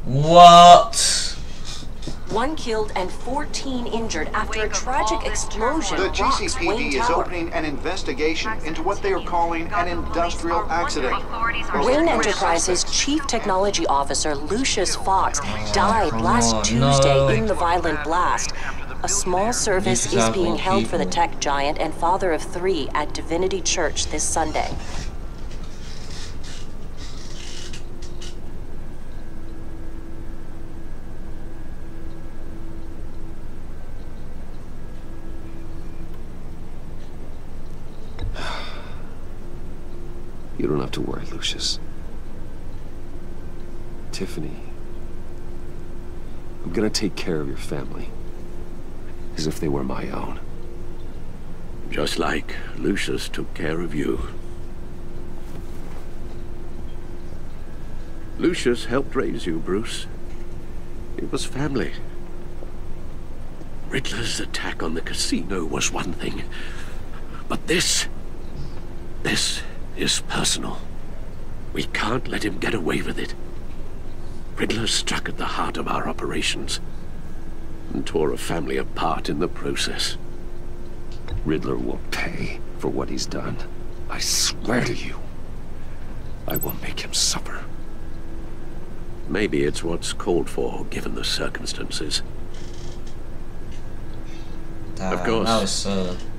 What? 1 killed and 14 injured after a tragic explosion. The rocks GCPD Wayne is Tower. opening an investigation into what they are calling an industrial accident. Wayne Enterprises Chief Technology Officer Lucius Fox died last Tuesday in the violent blast. A small service is being held for the tech giant and father of 3 at Divinity Church this Sunday. You don't have to worry, Lucius. Tiffany, I'm gonna take care of your family. As if they were my own. Just like Lucius took care of you. Lucius helped raise you, Bruce. It was family. Riddler's attack on the casino was one thing. But this is personal. We can't let him get away with it. Riddler struck at the heart of our operations and tore a family apart in the process. Riddler will pay for what he's done. I swear to you, I will make him suffer. Maybe it's what's called for, given the circumstances. Of course,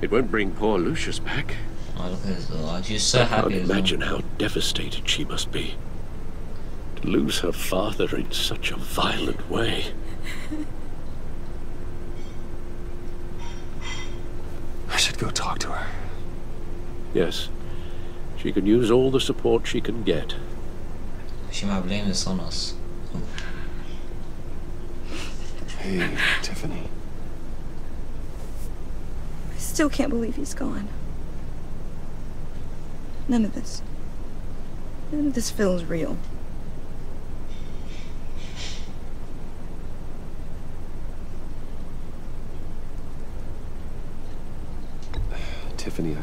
it won't bring poor Lucius back. Oh, look at his eyes. She's so happy. I can't imagine how devastated she must be. To lose her father in such a violent way. I should go talk to her. Yes. She can use all the support she can get. She might blame this on us. Hey, Tiffany. I still can't believe he's gone. None of this feels real. Tiffany,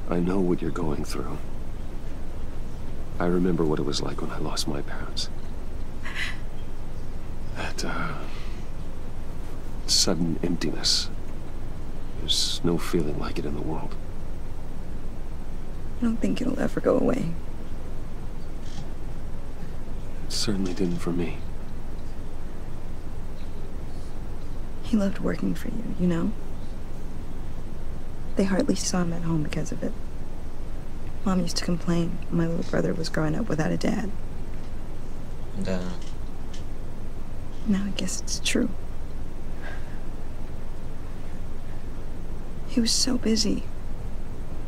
I know what you're going through. I remember what it was like when I lost my parents. That, sudden emptiness. There's no feeling like it in the world. I don't think it'll ever go away. It certainly didn't for me. He loved working for you, you know? They hardly saw him at home because of it. Mom used to complain my little brother was growing up without a dad. Now I guess it's true. He was so busy.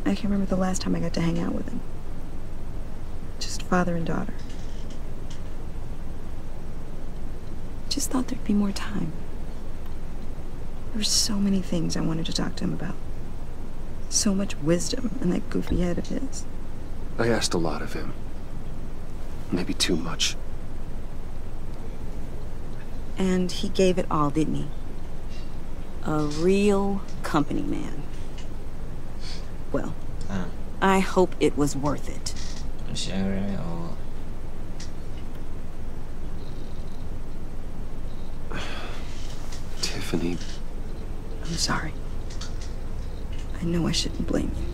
I can't remember the last time I got to hang out with him. Just father and daughter. Just thought there'd be more time. There were so many things I wanted to talk to him about. So much wisdom in that goofy head of his. I asked a lot of him. Maybe too much. And he gave it all, didn't he? A real company man. Well, I hope it was worth it. Tiffany. I'm sorry. I know I shouldn't blame you.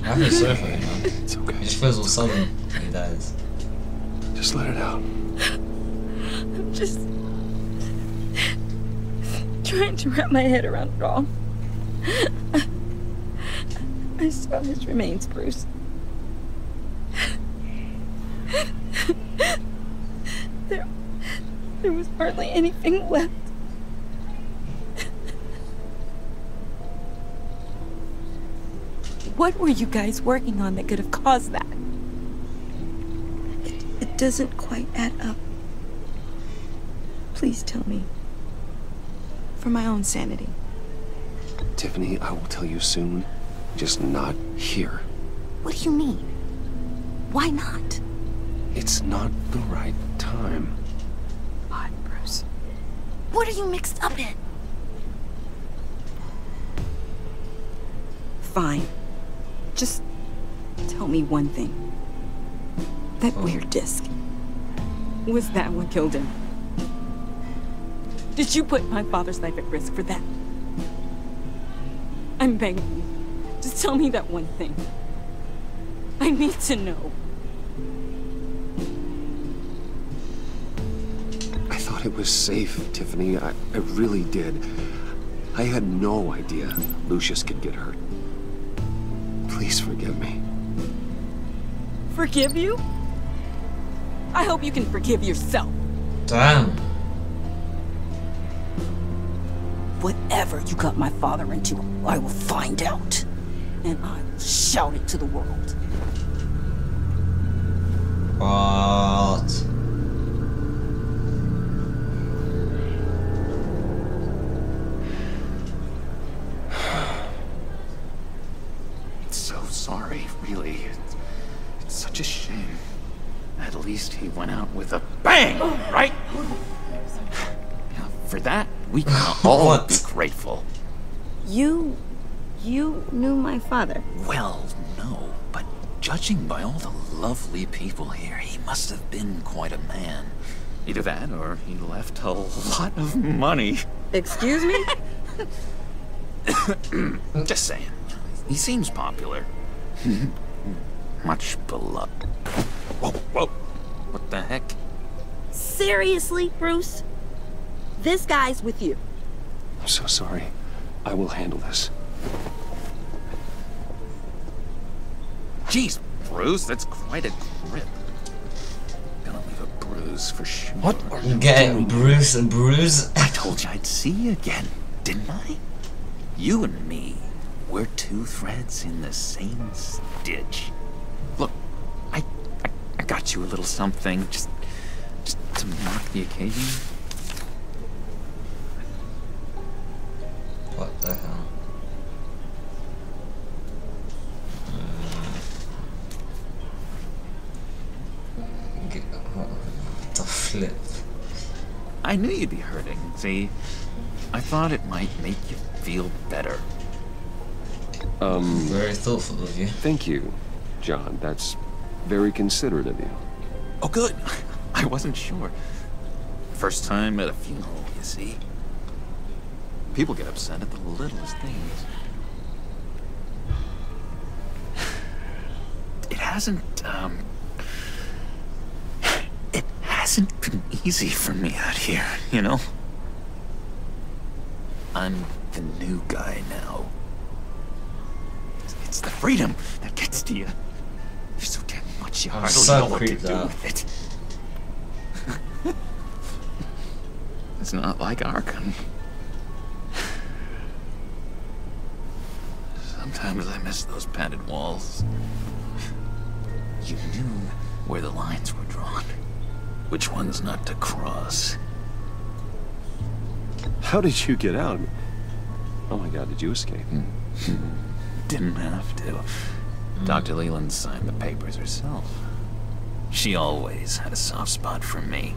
I feel sorry for him, man. It's okay. He just feels all sudden when he dies. Just let it out. I'm just trying to wrap my head around it all. I saw his remains, Bruce. There was hardly anything left. What were you guys working on that could have caused that? It doesn't quite add up. Please tell me. For my own sanity. Tiffany, I will tell you soon. Just not here. What do you mean? Why not? It's not the right time. Odd, Bruce. What are you mixed up in? Fine. Just tell me one thing. That weird disc. Was that what killed him? Did you put my father's life at risk for that? I'm begging you. Just tell me that one thing. I need to know. I thought it was safe, Tiffany. I really did. I had no idea Lucius could get hurt. Please forgive me. Forgive you? I hope you can forgive yourself. Damn. Whatever you got my father into, I will find out. And I will shout it to the world. What? So sorry, really. It's such a shame. At least he went out with a bang, right? Now, for that, we can all be grateful. You knew my father? Well, no, but judging by all the lovely people here, he must have been quite a man. Either that, or he left a lot of money. Excuse me? Just saying. He seems popular. Much beloved. Whoa, whoa. What the heck? Seriously, Bruce? This guy's with you. I'm so sorry. I will handle this. Jeez, Bruce, that's quite a grip. Gonna leave a bruise for sure. What are you getting, Bruce and Bruce? I told you I'd see you again, didn't I? You and me, we're two threads in the same stitch. Look, I got you a little something, just to mark the occasion. What the hell? What the flip? I knew you'd be hurting, see? I thought it might make you feel better. Very thoughtful of you. Thank you, John. That's very considerate of you. Oh, good. I wasn't sure. First time at a funeral, you see. People get upset at the littlest things. It hasn't been easy for me out here, you know? I'm the new guy now. It's the freedom that gets to you. There's so damn much you hardly know what to do with it. It's not like Arkham. Sometimes I miss those padded walls. You knew where the lines were drawn. Which ones not to cross. How did you get out? Oh my God, did you escape? Didn't have to. Dr. Leland signed the papers herself. She always had a soft spot for me.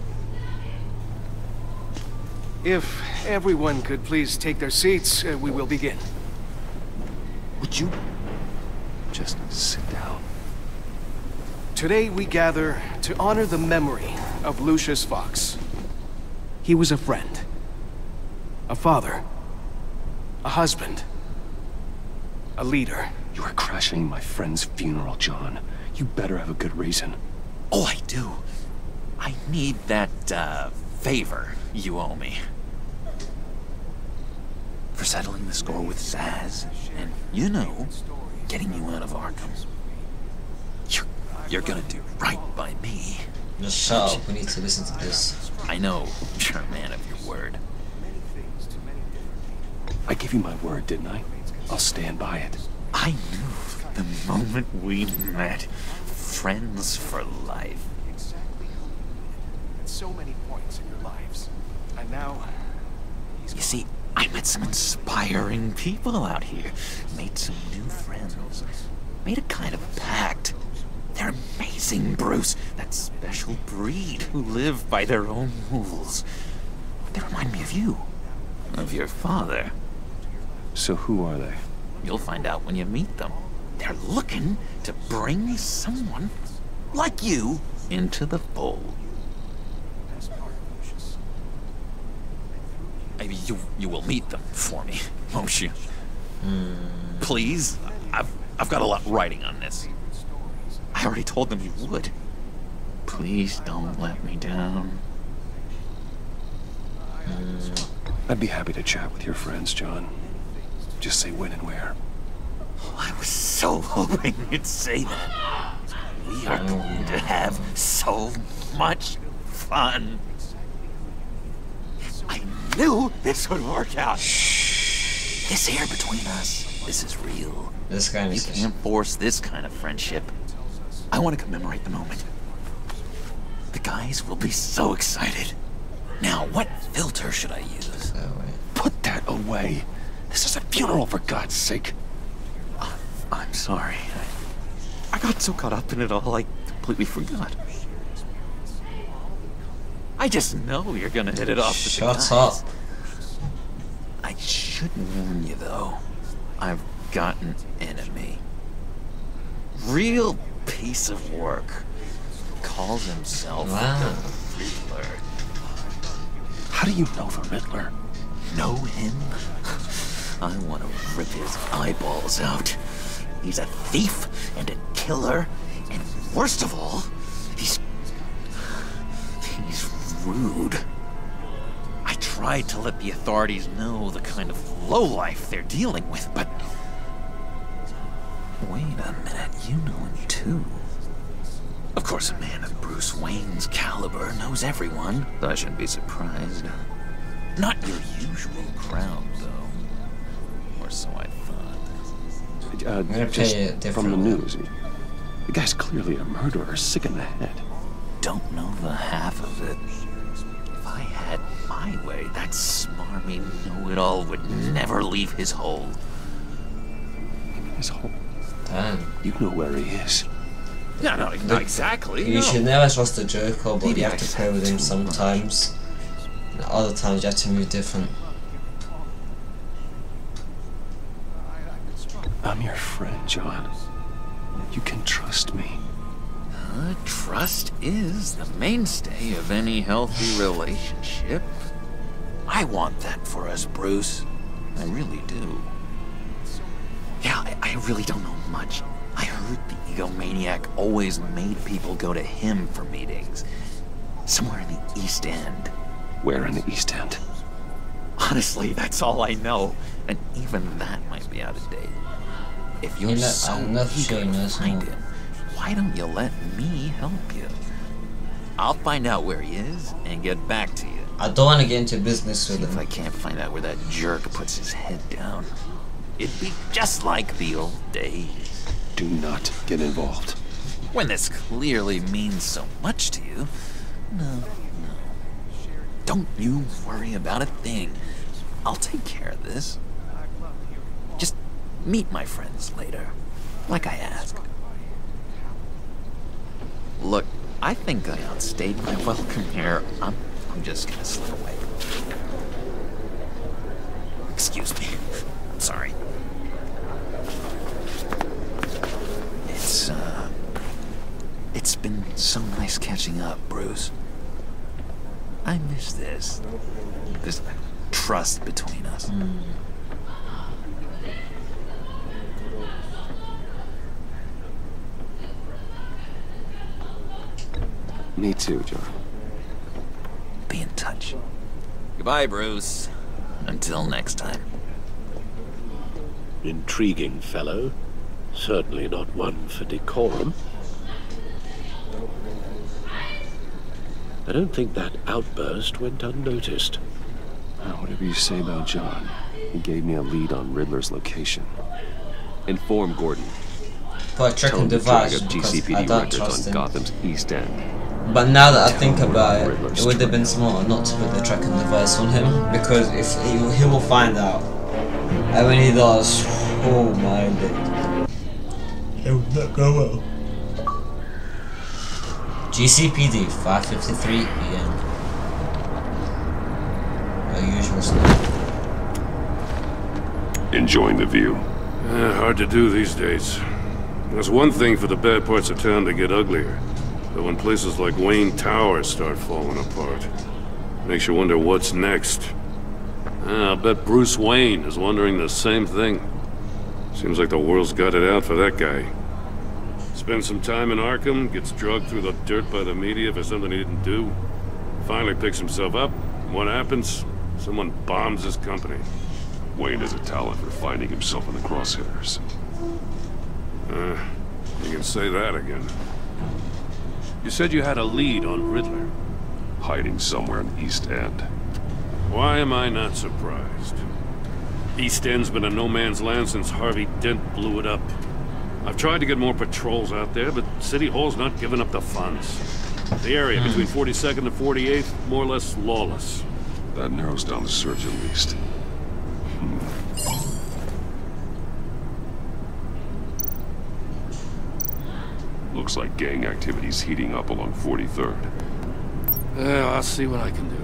If everyone could please take their seats, we will begin. Would you just sit down? Today we gather to honor the memory of Lucius Fox. He was a friend, a father, a husband, a leader. You are crashing my friend's funeral, John. You better have a good reason. Oh, I do. I need that, favor you owe me. For settling the score with Zaz, and, you know, getting you out of Arkham. You're gonna do right by me. Just shut up, we need to listen to this. I know, you're a man of your word. I gave you my word, didn't I? I'll stand by it. I knew the moment we met. Friends for life. Exactly who you needed at so many points in your lives. And now, You see, I met some inspiring people out here. Made some new friends. Made a kind of pact. They're amazing, Bruce. That special breed who live by their own rules. They remind me of you. Of your father. So who are they? You'll find out when you meet them. They're looking to bring someone like you into the fold. Maybe you will meet them for me, won't you? Please? I've got a lot writing on this. I already told them you would. Please don't let me down. I'd be happy to chat with your friends, John. Just say when and where. I was so hoping you'd say that. We are going to have so much fun. I knew this would work out. This here between us, this is real. This guy You can't force this kind of friendship. I want to commemorate the moment. The guys will be so excited. Now, what filter should I use? Put that away. This is a funeral, for God's sake. I'm sorry. I got so caught up in it all, I completely forgot. I just know you're gonna hit it off with the guys. Shut up. I should warn you, though. I've got an enemy. Real piece of work. Calls himself the Riddler. How do you know the Riddler? Know him? I want to rip his eyeballs out. He's a thief and a killer, and worst of all, he's rude. I tried to let the authorities know the kind of lowlife they're dealing with, but... Wait a minute, you know him too. Of course, a man of Bruce Wayne's caliber knows everyone, so I shouldn't be surprised. Not your usual crowd, though. Or so I thought. Just from the news. The guy's clearly a murderer, sick in the head. Don't know the half of it. If I had my way, that smarmy know-it-all would never leave his hole. His hole? Damn. You know where he is. No, not exactly. You should never trust the Joker, but Maybe you have to play with him sometimes. And other times you have to move different. I'm your friend, John. You can trust me. Trust is the mainstay of any healthy relationship. I want that for us, Bruce. I really do. Yeah, I really don't know much. I heard the egomaniac always made people go to him for meetings. Somewhere in the East End. Where in the East End? Honestly, that's all I know. And even that might be out of date. If you're so eager to find him, why don't you let me help you? I'll find out where he is and get back to you. I don't want to get into business with him. If I can't find out where that jerk puts his head down, it'd be just like the old days. Do not get involved. When this clearly means so much to you, no. Don't you worry about a thing. I'll take care of this. Just meet my friends later, like I asked. Look, I think I outstayed my welcome here. I'm just gonna slip away. Excuse me. I'm sorry. It's been so nice catching up, Bruce. I miss this trust between us. Me too, John. Be in touch. Goodbye, Bruce. Until next time. Intriguing fellow. Certainly not one for decorum. I don't think that outburst went unnoticed. Whatever you say about John, he gave me a lead on Riddler's location. Inform Gordon. For a tracking device, because I don't trust him. Gotham's East End. But now that I think about it, it would have been smarter not to put the tracking device on him, because if he will find out, and when he does, oh my god, it would not go well. GCPD, 5:53 PM. Our usual stuff. Enjoying the view? Hard to do these days. There's one thing for the bad parts of town to get uglier. But when places like Wayne Tower start falling apart, makes you wonder what's next. I'll bet Bruce Wayne is wondering the same thing. Seems like the world's got it out for that guy. Spends some time in Arkham, gets dragged through the dirt by the media for something he didn't do. Finally picks himself up. What happens? Someone bombs his company. Wayne has a talent for finding himself in the crosshairs. You can say that again. You said you had a lead on Riddler. Hiding somewhere in East End. Why am I not surprised? East End's been a no-man's land since Harvey Dent blew it up. I've tried to get more patrols out there, but City Hall's not giving up the funds. The area between 42nd and 48th, more or less lawless. That narrows down the search at least. Looks like gang activity's heating up along 43rd. Yeah, I'll see what I can do.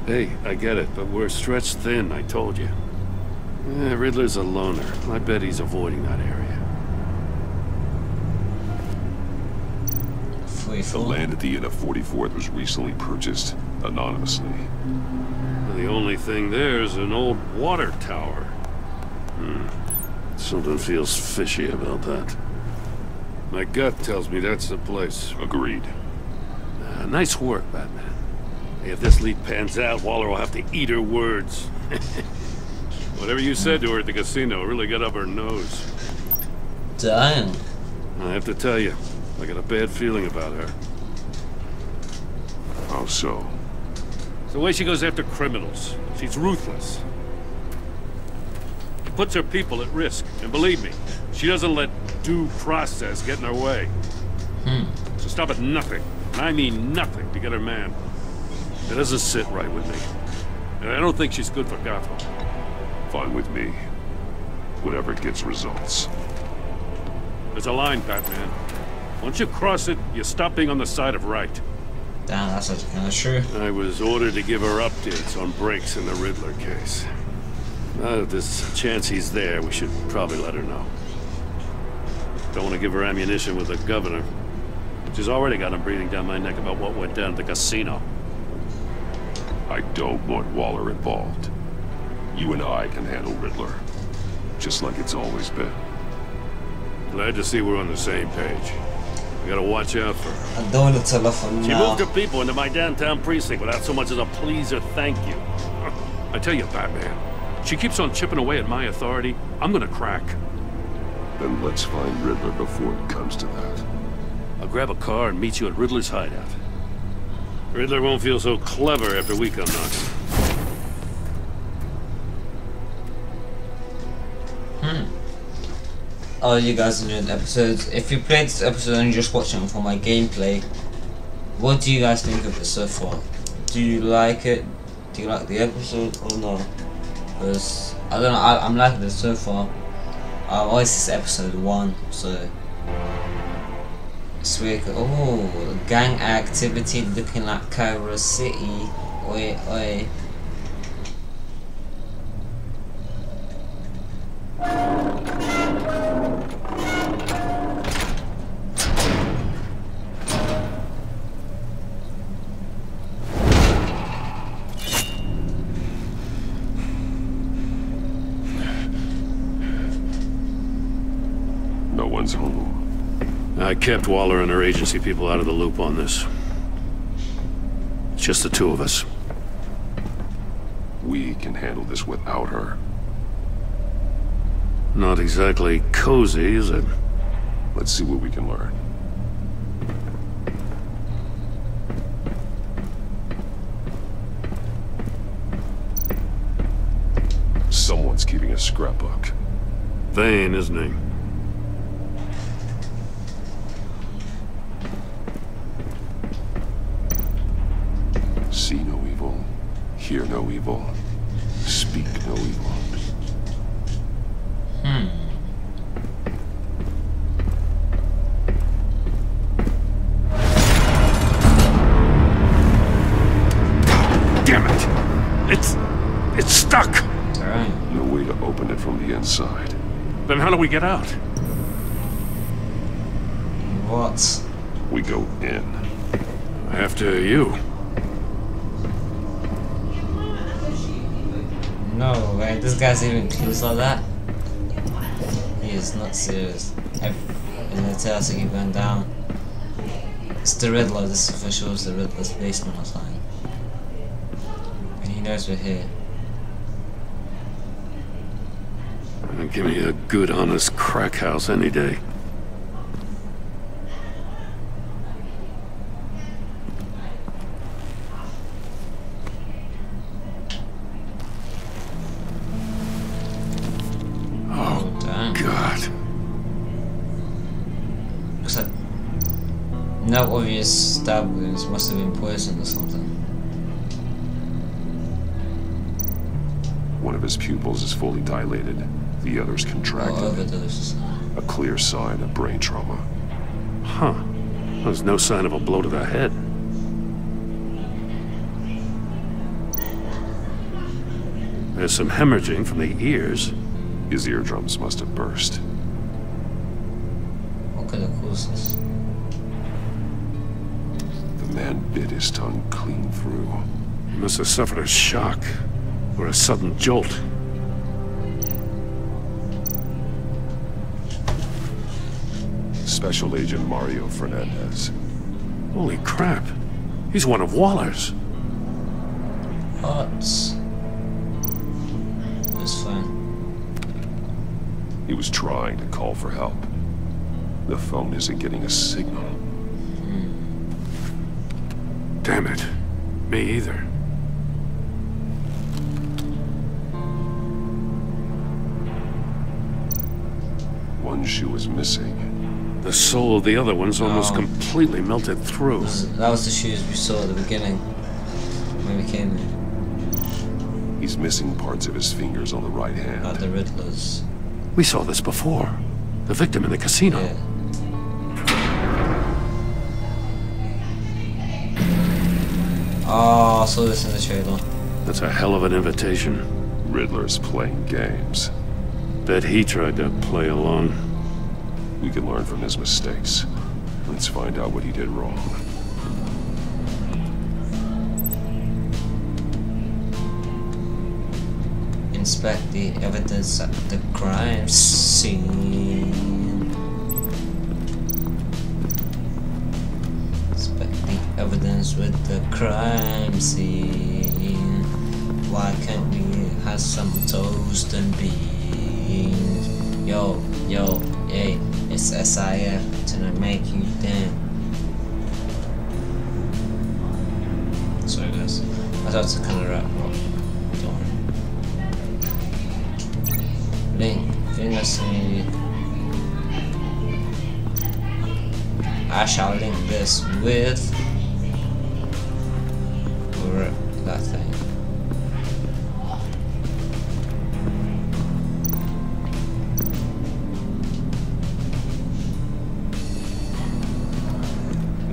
Hey, I get it, but we're stretched thin, I told you. Riddler's a loner. I bet he's avoiding that area. The land at the end of 44th was recently purchased anonymously. The only thing there is an old water tower. Something feels fishy about that. My gut tells me that's the place. Agreed. Nice work, Batman. Hey, if this lead pans out, Waller will have to eat her words. Whatever you said to her at the casino really got up her nose. Dang. I have to tell you, I got a bad feeling about her. How so? It's the way she goes after criminals. She's ruthless. She puts her people at risk, and believe me, she doesn't let due process get in her way. So stop at nothing, and I mean nothing, to get her man. It doesn't sit right with me. And I don't think she's good for Gotham. Fine with me. Whatever gets results. There's a line, Batman. Once you cross it, you stop being on the side of right. Damn, that's actually kind of true. I was ordered to give her updates on breaks in the Riddler case. Now that there's a chance he's there, we should probably let her know. Don't want to give her ammunition with the governor. She's already got him breathing down my neck about what went down at the casino. I don't want Waller involved. You and I can handle Riddler. Just like it's always been. Glad to see we're on the same page. We gotta watch out for her. I don't want to tell her for She now. moved her people into my downtown precinct without so much as a please or thank you. I tell you, Batman, she keeps on chipping away at my authority. I'm gonna crack. Then let's find Riddler before it comes to that. I'll grab a car and meet you at Riddler's hideout. Riddler won't feel so clever after we come knocking. Oh, you guys enjoyed the episodes. If you played this episode and you're just watching for my gameplay, what do you guys think of it so far? Do you like it? Do you like the episode or no? Because I don't know, I'm liking it so far. Oh, it's episode 1, so sweet. Oh, gang activity looking like Cairo City. Oi, oi. No one's home. I kept Waller and her agency people out of the loop on this. It's just the two of us. We can handle this without her. Not exactly cozy, is it? Let's see what we can learn. Someone's keeping a scrapbook. Vain, isn't he? See no evil, hear no evil, speak no evil. Damn it! It's stuck! Alright. No way to open it from the inside. Then how do we get out? What? we go in. After you. No way, this guy's even clues like that? He is not serious. And it tells to keep going down. It's the riddler, this for sure is the riddler's basement or something. And he knows we're here. Give me a good, honest crack house any day. Oh, damn. God. Looks like no obvious stab wounds, must have been poisoned or something. One of his pupils is fully dilated. The other's contracted. Oh, overdose. A clear sign of brain trauma. Huh. There's no sign of a blow to the head. There's some hemorrhaging from the ears. His eardrums must have burst. What could have caused this? The man bit his tongue clean through. He must have suffered a shock or a sudden jolt. Special Agent Mario Fernandez. Holy crap. He's one of Waller's. What? It's fine. He was trying to call for help. The phone isn't getting a signal. Damn it. Me either. One shoe is missing. The sole of the other one's almost completely melted through. That was the shoes we saw at the beginning when we came in. He's missing parts of his fingers on the right hand. The Riddlers. We saw this before. The victim in the casino. Yeah. Oh, I saw this in the trailer. That's a hell of an invitation. Riddler's playing games. Bet he tried to play along. We can learn from his mistakes. Let's find out what he did wrong. Inspect the evidence at the crime scene. Inspect the evidence with the crime scene. Why can't we have some toast and beans? Yo, hey, it's SIF to make you damn. Sorry guys, I thought to kind of wrap up. Don't worry. Link, Vengence. I shall link this with that thing.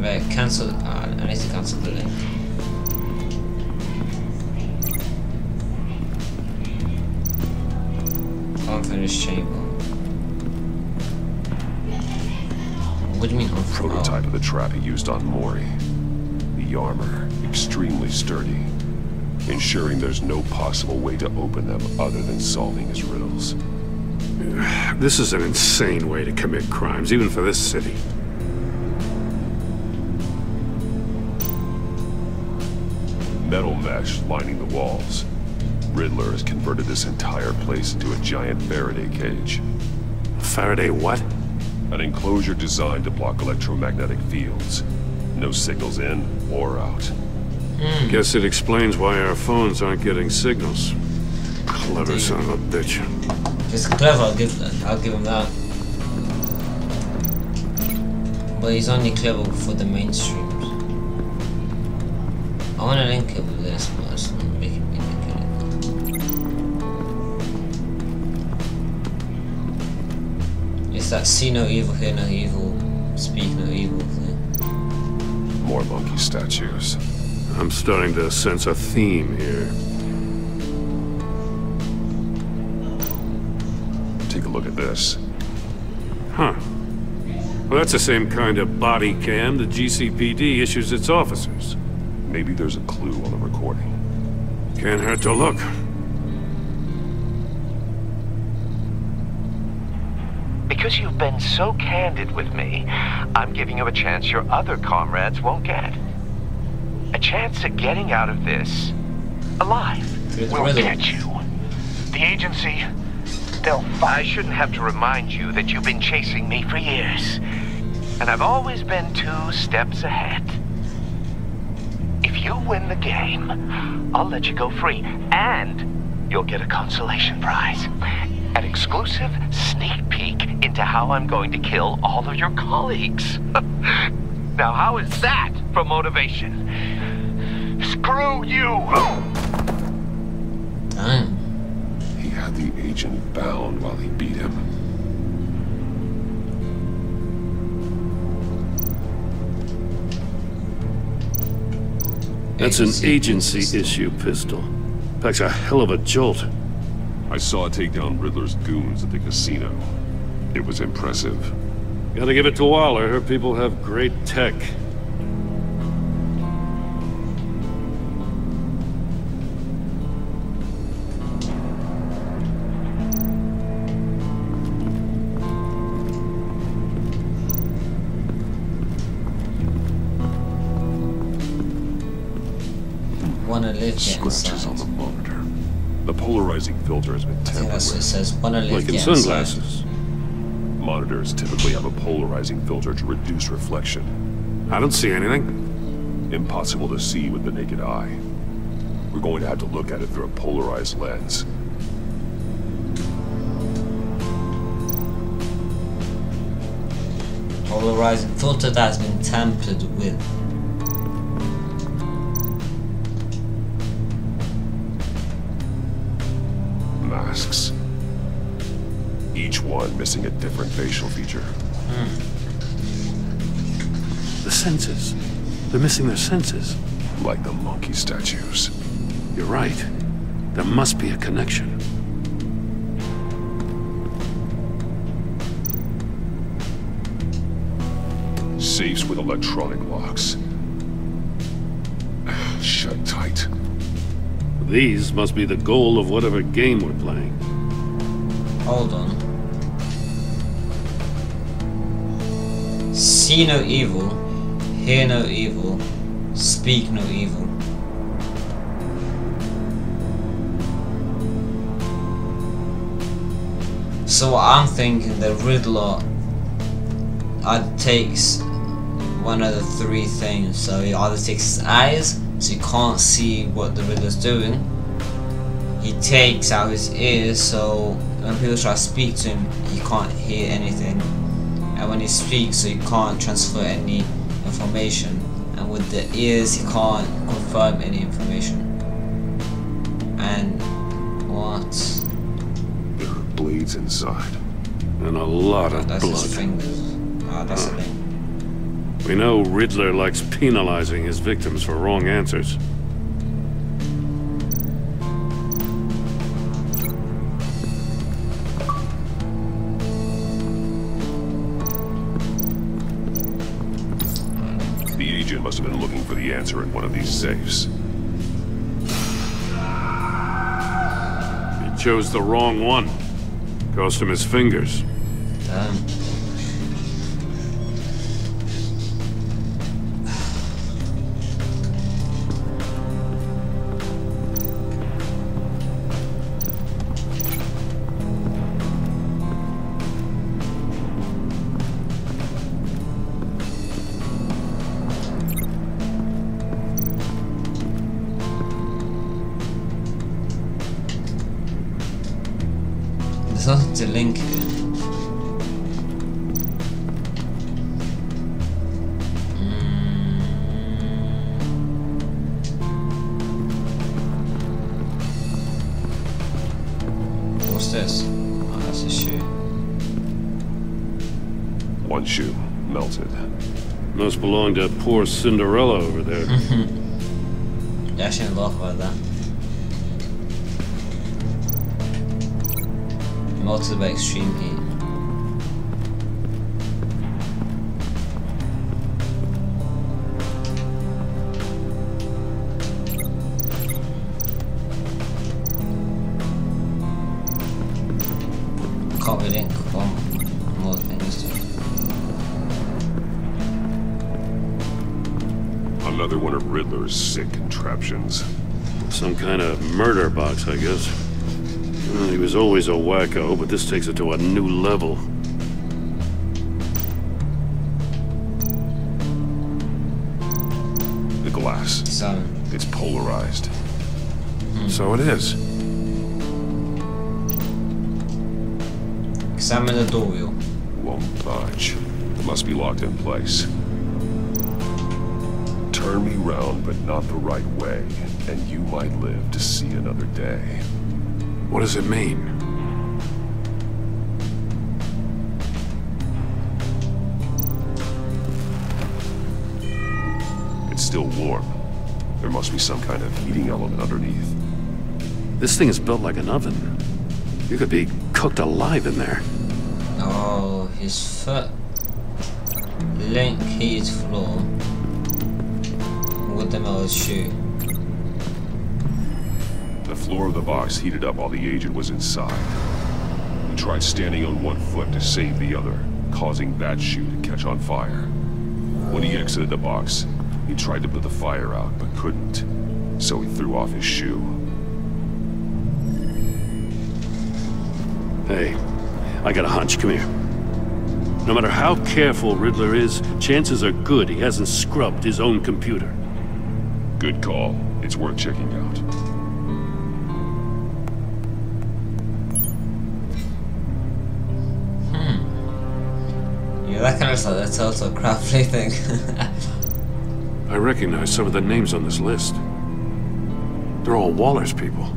Right, cancel. I need to cancel the link. Unfinished chamber. What do you mean unfinished? Prototype of the trap he used on Mori. The armor, extremely sturdy, ensuring there's no possible way to open them other than solving his riddles. This is an insane way to commit crimes, even for this city. Metal mesh lining the walls. Riddler has converted this entire place into a giant Faraday cage. Faraday what? An enclosure designed to block electromagnetic fields. No signals in or out. Guess it explains why our phones aren't getting signals. Clever son of a bitch. He's clever, I'll give him that. But he's only clever for the mainstreams. I want to link it with this, but it's not making me link it. It's that see no evil, hear no evil, speak no evil thing. More monkey statues. I'm starting to sense a theme here. Take a look at this. Huh. Well, that's the same kind of body cam the GCPD issues its officers. Maybe there's a clue on the recording. Can't hurt to look. Because you've been so candid with me, I'm giving you a chance your other comrades won't get. A chance at getting out of this alive. We'll get you. The agency, they'll fight. I shouldn't have to remind you that you've been chasing me for years. And I've always been 2 steps ahead. If you win the game, I'll let you go free. And you'll get a consolation prize. An exclusive sneak peek into how I'm going to kill all of your colleagues. Now, how is that for motivation? Screw you! Damn. He had the agent bound while he beat him. That's an agency issue pistol. Packs a hell of a jolt. I saw it take down Riddler's goons at the casino. It was impressive. Gotta give it to Waller. Her people have great tech. Wanna live Scratches on inside. the monitor. The polarizing filter has been I think tampered that's what it with. says. Wanna live Like in inside. sunglasses. Monitors typically have a polarizing filter to reduce reflection. I don't see anything. Impossible to see with the naked eye. We're going to have to look at it through a polarized lens. Polarizing filter that has been tampered with. Masks. Each one missing a different facial feature. The senses. They're missing their senses. Like the monkey statues. You're right. There must be a connection. Safes with electronic locks. Shut tight. These must be the goal of whatever game we're playing. Hold on. See no evil, hear no evil, speak no evil. So I'm thinking the Riddler takes one of the 3 things. So he either takes his eyes, so you can't see what the Riddler's doing. He takes out his ears, so when people try to speak to him, he can't hear anything. And when he speaks, so he can't transfer any information. And with the ears, he can't confirm any information. And what? There are blades inside. And a lot of That's his blood. fingers. Ah, that's the thing. We know Riddler likes penalizing his victims for wrong answers. The agent must have been looking for the answer in one of these safes. He chose the wrong one. Cost him his fingers. Damn. There's nothing to link here. What's this? Oh, that's a shoe. One shoe melted. Must belong to poor Cinderella over there. Yeah, I shouldn't laugh about that. Melted by extreme heat. another one of Riddler's sick contraptions. Some kind of murder box, I guess. Well, he was always a wacko, but this takes it to a new level. The glass. It's polarized. So it is. Examine the door wheel. Won't budge. It must be locked in place. Turn me round, but not the right way, and you might live to see another day. What does it mean? It's still warm. There must be some kind of heating element underneath. This thing is built like an oven. You could be cooked alive in there. Oh, his foot. Link heated floor. With the metal shoe. The floor of the box heated up while the agent was inside. He tried standing on one foot to save the other, causing that shoe to catch on fire. When he exited the box, he tried to put the fire out, but couldn't. So he threw off his shoe. Hey, I got a hunch. Come here. No matter how careful Riddler is, chances are good he hasn't scrubbed his own computer. Good call. It's worth checking out. Yeah, that kind of looks like the Total Crafty thing. I recognize some of the names on this list. They're all Waller's people.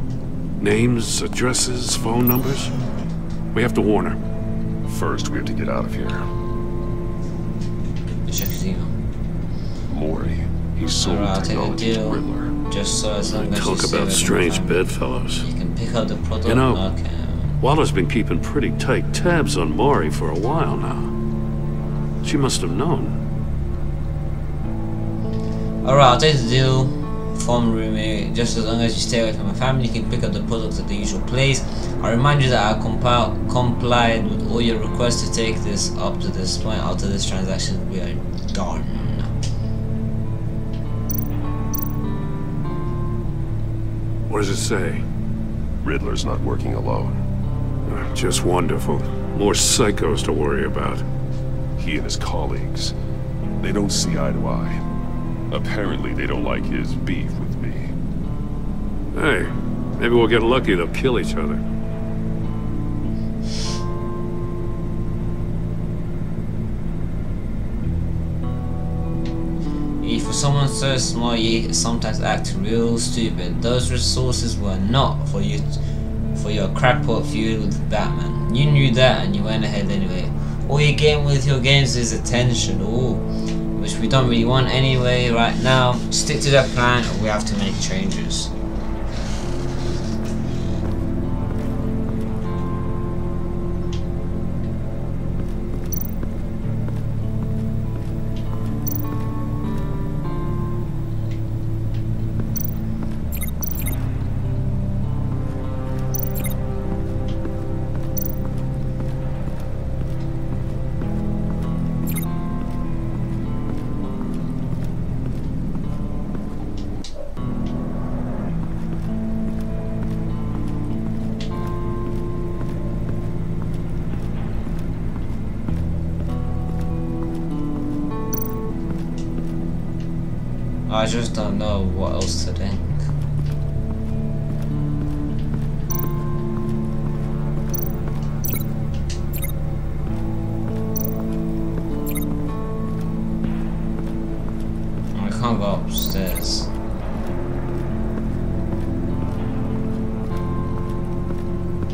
Names, addresses, phone numbers. We have to warn her. First, we have to get out of here. Check his email. Maury. He sold technology to Riddler. Just so as long as talk about strange bedfellows. You can pick up the product. You know, okay. Waller's been keeping pretty tight tabs on Maury for a while now. She must have known. Alright, I'll take the deal from roommate. Just as long as you stay away from my family, you can pick up the products at the usual place. I remind you that I complied with all your requests to take this up to this point. After this transaction, we are done. What does it say? Riddler's not working alone. Just wonderful. More psychos to worry about. He and his colleagues, they don't see eye to eye. Apparently, they don't like his beef with me. Hey, maybe we'll get lucky. They'll kill each other. For someone so smart, you sometimes act real stupid. Those resources were not for you, for your crackpot feud with Batman. You knew that, and you went ahead anyway. All you gain with your games is attention, which we don't really want anyway right now. Stick to that plan, or we have to make changes. I just don't know what else to think. I can't go upstairs.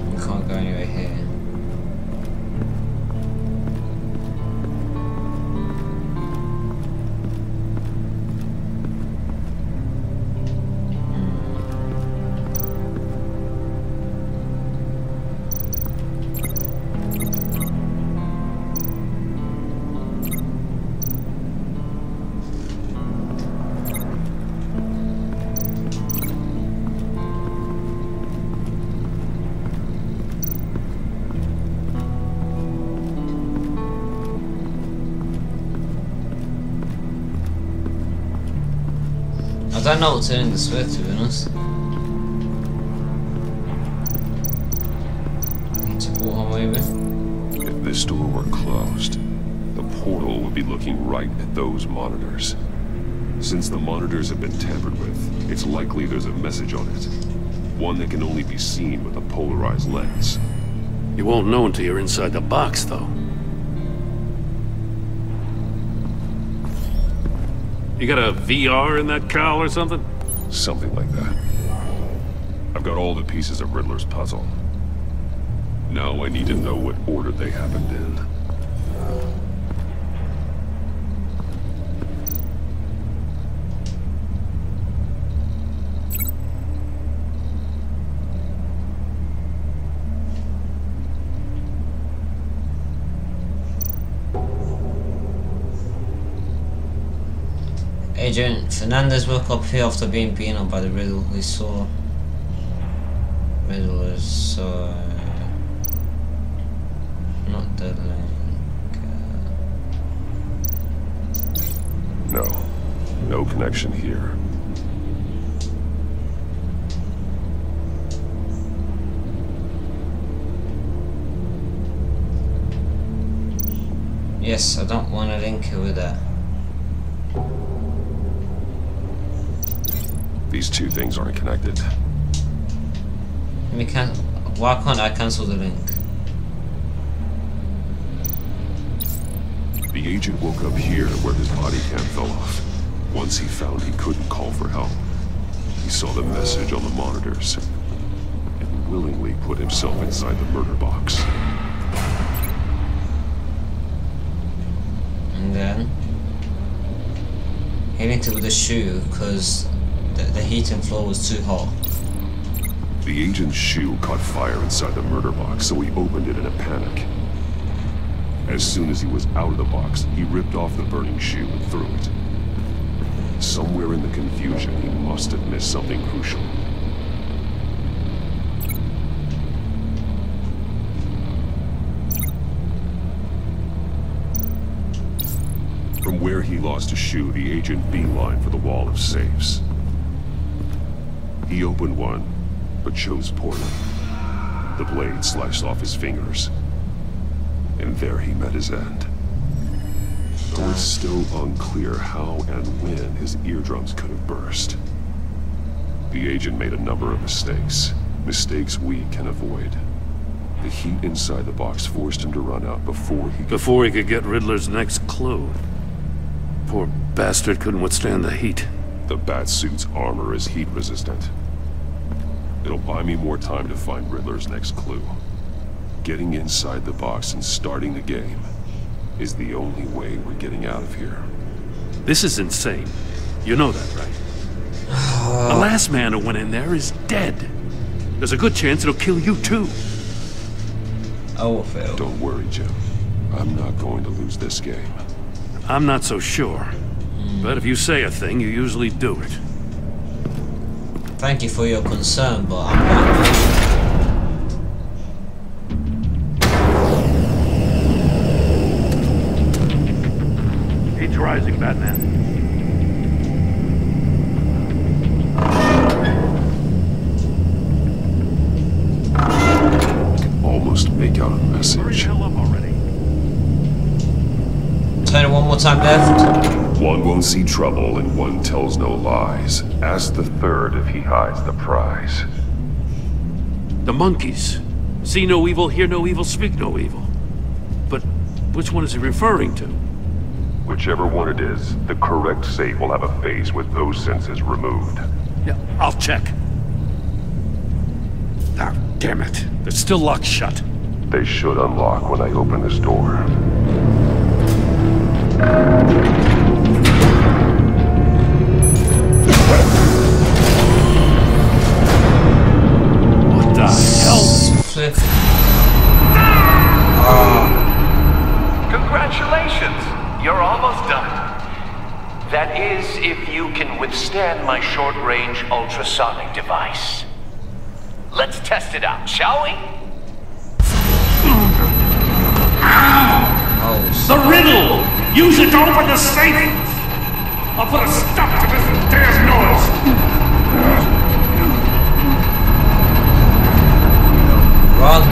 I can't go anywhere here. I don't know what to link this with, to be honest. Maybe. If this door were closed, the portal would be looking right at those monitors. Since the monitors have been tampered with, it's likely there's a message on it. One that can only be seen with a polarized lens. You won't know until you're inside the box, though. You got a VR in that cowl or something? Something like that. I've got all the pieces of Riddler's puzzle. Now I need to know what order they happened in. Agent Fernandez woke up here after being beaten up by the riddle we saw. Riddlers, not the link. No connection here. Yes, I don't want to link it with that. These two things aren't connected. Why can't I cancel the link? The agent woke up here where his body cam fell off. Once he found he couldn't call for help, he saw the message on the monitors and willingly put himself inside the murder box. And then he linked it with the shoe because the heating floor was too hot. The agent's shoe caught fire inside the murder box, so he opened it in a panic. As soon as he was out of the box, he ripped off the burning shoe and threw it. Somewhere in the confusion, he must have missed something crucial. From where he lost a shoe, the agent beelined for the wall of safes. He opened one, but chose poorly. The blade sliced off his fingers. And there he met his end. Though it's still unclear how and when his eardrums could have burst. The agent made a number of mistakes. Mistakes we can avoid. The heat inside the box forced him to run out before he could get Riddler's next clue. Poor bastard couldn't withstand the heat. The Batsuit's armor is heat resistant. It'll buy me more time to find Riddler's next clue. Getting inside the box and starting the game is the only way we're getting out of here. This is insane. You know that, right? The last man who went in there is dead. There's a good chance it'll kill you too. I will fail. Don't worry, Jim. I'm not going to lose this game. I'm not so sure. But if you say a thing, you usually do it. Thank you for your concern, but I'm not. Heat's rising, Batman. I can almost make out a message. Hurry the hell up already. Turn it one more time left. One won't see trouble and one tells no lies. Ask the third if he hides the prize. The monkeys. See no evil, hear no evil, speak no evil. But which one is he referring to? Whichever one it is, the correct safe will have a face with those senses removed. Yeah, I'll check. Ah, damn it. They're still locked shut. They should unlock when I open this door. What the hell? Congratulations! You're almost done. That is, if you can withstand my short-range ultrasonic device. Let's test it out, shall we? The riddle! Use it to open the safe! I'll put a stop to this damn noise! Run!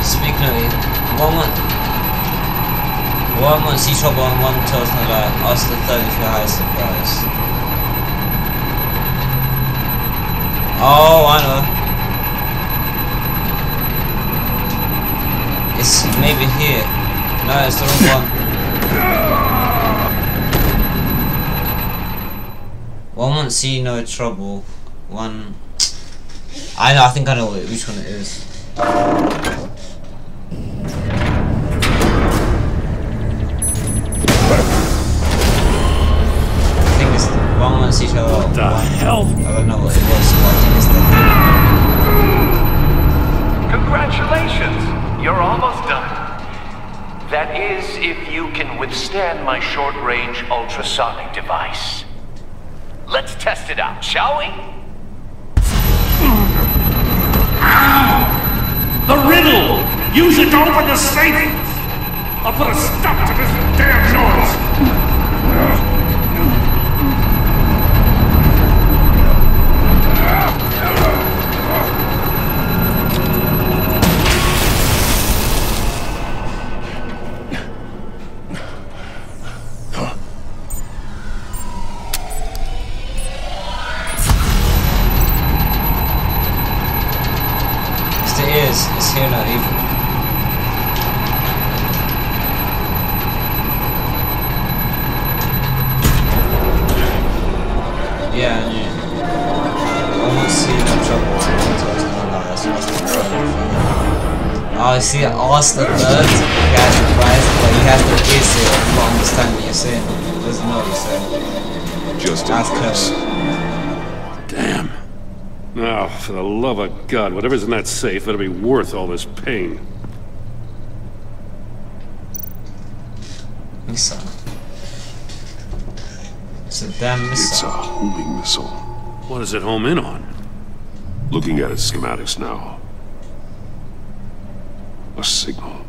Speaking of it, one won't see trouble and one tells no lie. Ask the third if your highest surprise. Oh, I know. It's maybe here. No, it's the wrong one. One won't see no trouble. One. I know. I think I know which one it is. One won't see trouble. What the hell? I don't know what it was. So I think it's the. Congratulations! You're almost done. That is, if you can withstand my short-range ultrasonic device. Let's test it out, shall we? The riddle! Use it to open the safe! I'll put a stop to this damn noise! It's here now, even. Yeah, I knew. I won't see no trouble. Oh, see, I asked the third guy's surprised, but you have to kiss it and not understand what you're saying. He doesn't know what you're saying. Just in case. Damn. Oh, for the love of God, whatever's in that safe, it'll be worth all this pain. Missile. It's a damn missile. It's a homing missile. What does it home in on? Looking at its schematics now. A signal.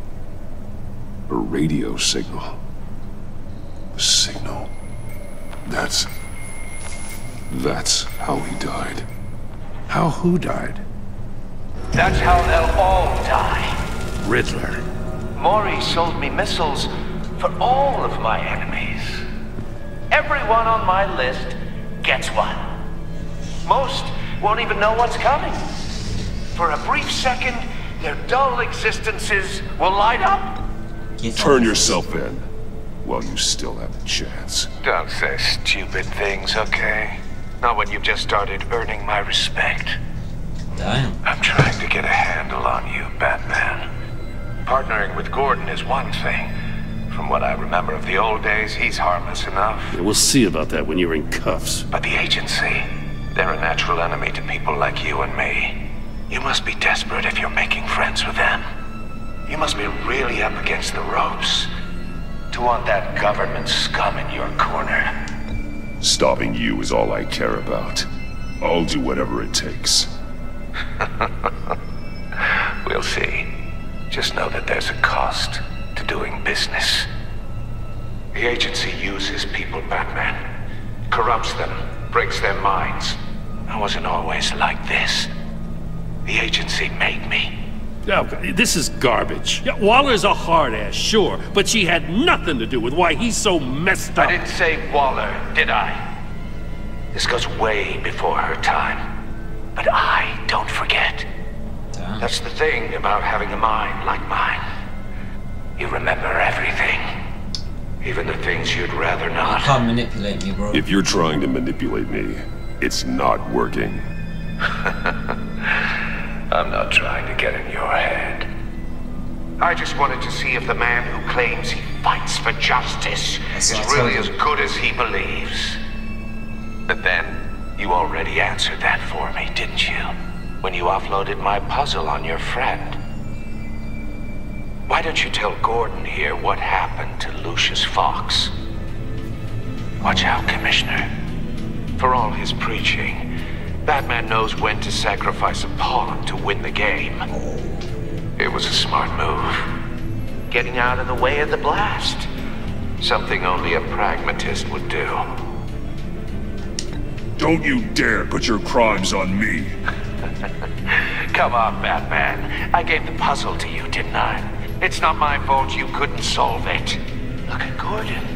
A radio signal. A signal. That's how he died. How who died? That's how they'll all die. Riddler. Maury sold me missiles for all of my enemies. Everyone on my list gets one. Most won't even know what's coming. For a brief second, their dull existences will light up. Turn yourself in while you still have the chance. Don't say stupid things, okay? Not when you've just started earning my respect. Damn. I'm trying to get a handle on you, Batman. Partnering with Gordon is one thing. From what I remember of the old days, he's harmless enough. Yeah, we'll see about that when you're in cuffs. But the agency, they're a natural enemy to people like you and me. You must be desperate if you're making friends with them. You must be really up against the ropes to want that government scum in your corner. Stopping you is all I care about. I'll do whatever it takes. We'll see. Just know that there's a cost to doing business. The agency uses people, Batman. Corrupts them, breaks their minds. I wasn't always like this. The agency made me. Oh, this is garbage. Yeah, Waller's a hard ass, sure, but she had nothing to do with why he's so messed up. I didn't say Waller, did I? This goes way before her time. But I don't forget. Damn. That's the thing about having a mind like mine. You remember everything. Even the things you'd rather You not. can't manipulate me, bro. If you're trying to manipulate me, it's not working. I'm not trying to get in your head. I just wanted to see if the man who claims he fights for justice is really as good as he believes. But then, you already answered that for me, didn't you? When you offloaded my puzzle on your friend. Why don't you tell Gordon here what happened to Lucius Fox? Watch out, Commissioner. For all his preaching, Batman knows when to sacrifice a pawn to win the game. It was a smart move. Getting out of the way of the blast. Something only a pragmatist would do. Don't you dare put your crimes on me. Come on, Batman. I gave the puzzle to you, didn't I? It's not my fault you couldn't solve it. Look at Gordon.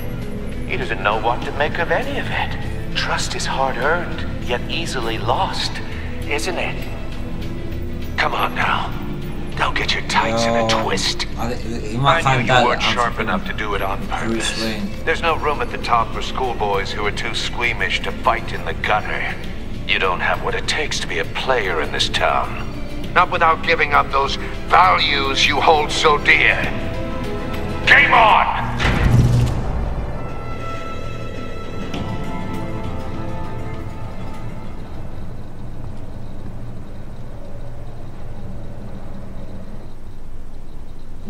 He doesn't know what to make of any of it. Trust is hard-earned, yet easily lost, isn't it? Come on now. Don't get your tights in a twist. I knew you weren't sharp enough to do it on purpose. There's no room at the top for schoolboys who are too squeamish to fight in the gutter. You don't have what it takes to be a player in this town. Not without giving up those values you hold so dear. Game on!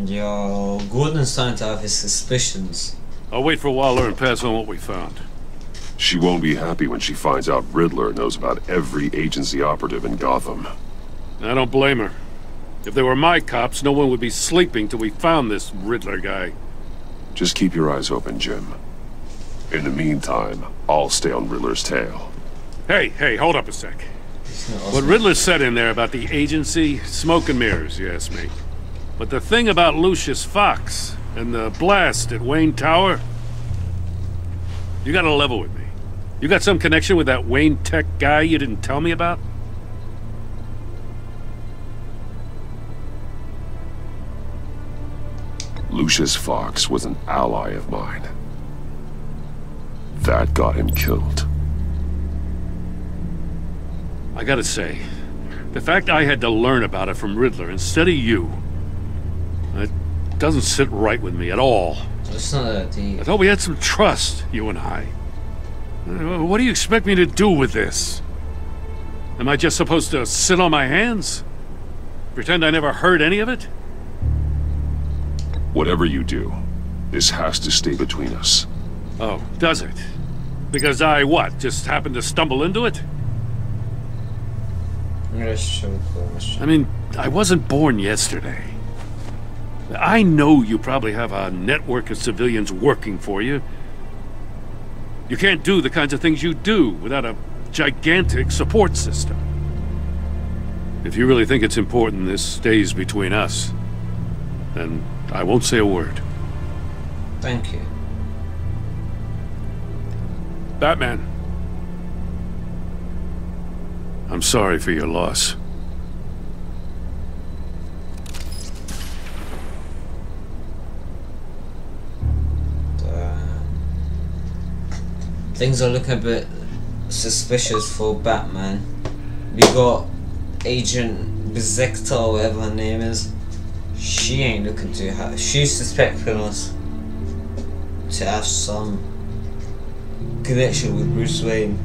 Yo, Gordon's starting to have his suspicions. I'll wait for Waller and pass on what we found. She won't be happy when she finds out Riddler knows about every agency operative in Gotham. I don't blame her. If they were my cops, no one would be sleeping till we found this Riddler guy. Just keep your eyes open, Jim. In the meantime, I'll stay on Riddler's tail. Hey, hold up a sec. What Riddler said in there about the agency, smoke and mirrors, you ask me. But the thing about Lucius Fox and the blast at Wayne Tower, you gotta level with me. You got some connection with that Wayne Tech guy you didn't tell me about? Lucius Fox was an ally of mine. That got him killed. I gotta say, the fact I had to learn about it from Riddler instead of you, it doesn't sit right with me at all. It's not that deep. I thought we had some trust, you and I. What do you expect me to do with this? Am I just supposed to sit on my hands? Pretend I never heard any of it? Whatever you do, this has to stay between us. Oh, does it? Because I, what, just happened to stumble into it? I mean, I wasn't born yesterday. I know you probably have a network of civilians working for you. You can't do the kinds of things you do without a gigantic support system. If you really think it's important this stays between us, then I won't say a word. Thank you. Batman. I'm sorry for your loss. Things are looking a bit suspicious for Batman. We got Agent Bezekta, or whatever her name is. She ain't looking too hot. She's suspecting us to have some connection with Bruce Wayne.